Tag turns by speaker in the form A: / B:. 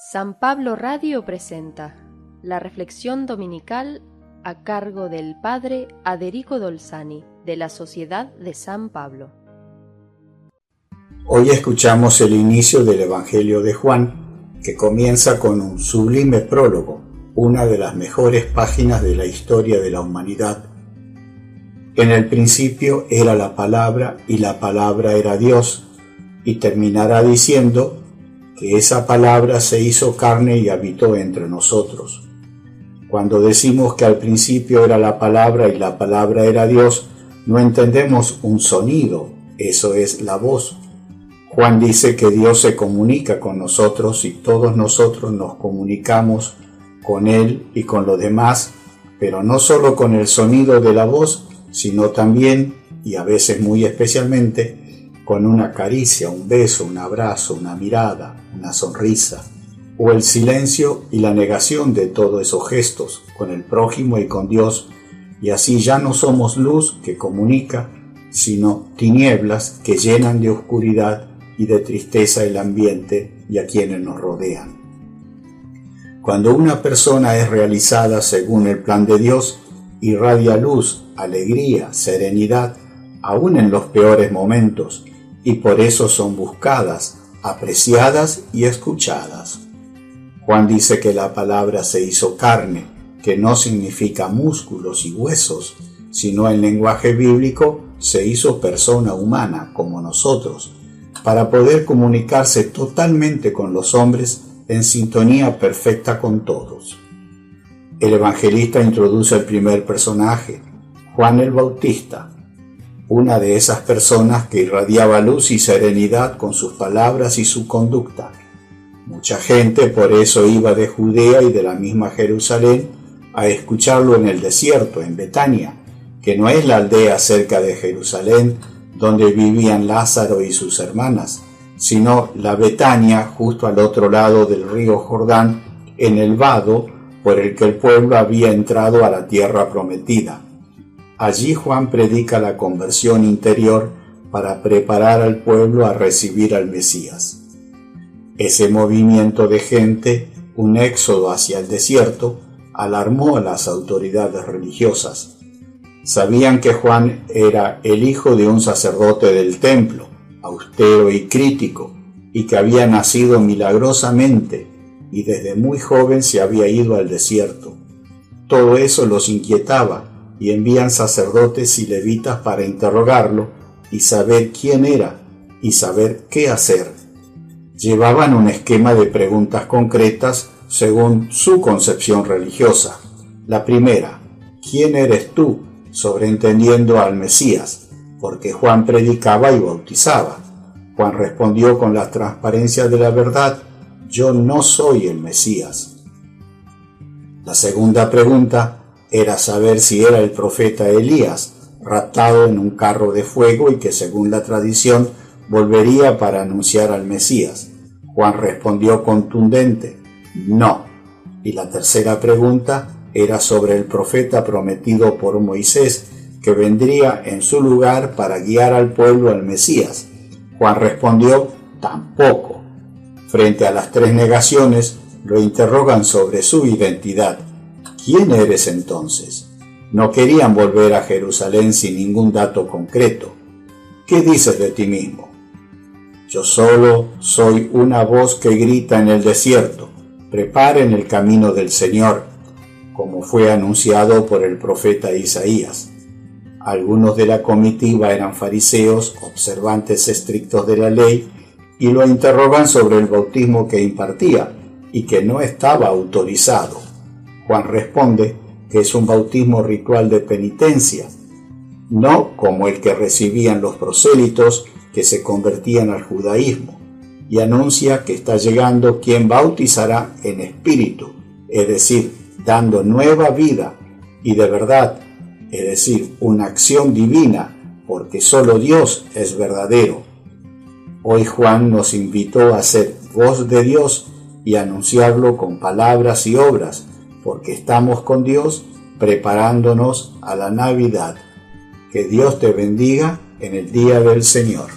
A: San Pablo Radio presenta la reflexión dominical a cargo del Padre Aderico Dolzani, de la Sociedad de San Pablo.
B: Hoy escuchamos el inicio del Evangelio de Juan, que comienza con un sublime prólogo, una de las mejores páginas de la historia de la humanidad. En el principio era la palabra, y la palabra era Dios, y terminará diciendo que esa palabra se hizo carne y habitó entre nosotros. Cuando decimos que al principio era la palabra y la palabra era Dios, no entendemos un sonido, eso es la voz. Juan dice que Dios se comunica con nosotros y todos nosotros nos comunicamos con Él y con los demás, pero no solo con el sonido de la voz, sino también, y a veces muy especialmente, con una caricia, un beso, un abrazo, una mirada, una sonrisa, o el silencio y la negación de todos esos gestos con el prójimo y con Dios, y así ya no somos luz que comunica, sino tinieblas que llenan de oscuridad y de tristeza el ambiente y a quienes nos rodean. Cuando una persona es realizada según el plan de Dios, irradia luz, alegría, serenidad, aún en los peores momentos, y por eso son buscadas, apreciadas y escuchadas. Juan dice que la palabra se hizo carne, que no significa músculos y huesos, sino en lenguaje bíblico se hizo persona humana como nosotros, para poder comunicarse totalmente con los hombres en sintonía perfecta con todos. El evangelista introduce el primer personaje, Juan el Bautista, una de esas personas que irradiaba luz y serenidad con sus palabras y su conducta. Mucha gente por eso iba de Judea y de la misma Jerusalén a escucharlo en el desierto, en Betania, que no es la aldea cerca de Jerusalén donde vivían Lázaro y sus hermanas, sino la Betania justo al otro lado del río Jordán, en el vado por el que el pueblo había entrado a la tierra prometida. Allí Juan predica la conversión interior para preparar al pueblo a recibir al Mesías. Ese movimiento de gente, un éxodo hacia el desierto, alarmó a las autoridades religiosas. Sabían que Juan era el hijo de un sacerdote del templo, austero y crítico, y que había nacido milagrosamente y desde muy joven se había ido al desierto. Todo eso los inquietaba y envían sacerdotes y levitas para interrogarlo y saber quién era y saber qué hacer. Llevaban un esquema de preguntas concretas según su concepción religiosa. La primera, ¿quién eres tú?, sobreentendiendo al Mesías, porque Juan predicaba y bautizaba. Juan respondió con la transparencia de la verdad, yo no soy el Mesías. La segunda pregunta era saber si era el profeta Elías, raptado en un carro de fuego y que según la tradición volvería para anunciar al Mesías. Juan respondió contundente, no. Y la tercera pregunta era sobre el profeta prometido por Moisés, que vendría en su lugar para guiar al pueblo al Mesías. Juan respondió, tampoco. Frente a las tres negaciones, lo interrogan sobre su identidad. ¿Quién eres entonces? No querían volver a Jerusalén sin ningún dato concreto. ¿Qué dices de ti mismo? Yo solo soy una voz que grita en el desierto, preparen el camino del Señor, como fue anunciado por el profeta Isaías. Algunos de la comitiva eran fariseos, observantes estrictos de la ley, y lo interrogan sobre el bautismo que impartía y que no estaba autorizado. Juan responde que es un bautismo ritual de penitencia, no como el que recibían los prosélitos que se convertían al judaísmo, y anuncia que está llegando quien bautizará en espíritu, es decir, dando nueva vida y de verdad, es decir, una acción divina, porque solo Dios es verdadero. Hoy Juan nos invitó a ser voz de Dios y anunciarlo con palabras y obras, porque estamos con Dios preparándonos a la Navidad. Que Dios te bendiga en el día del Señor.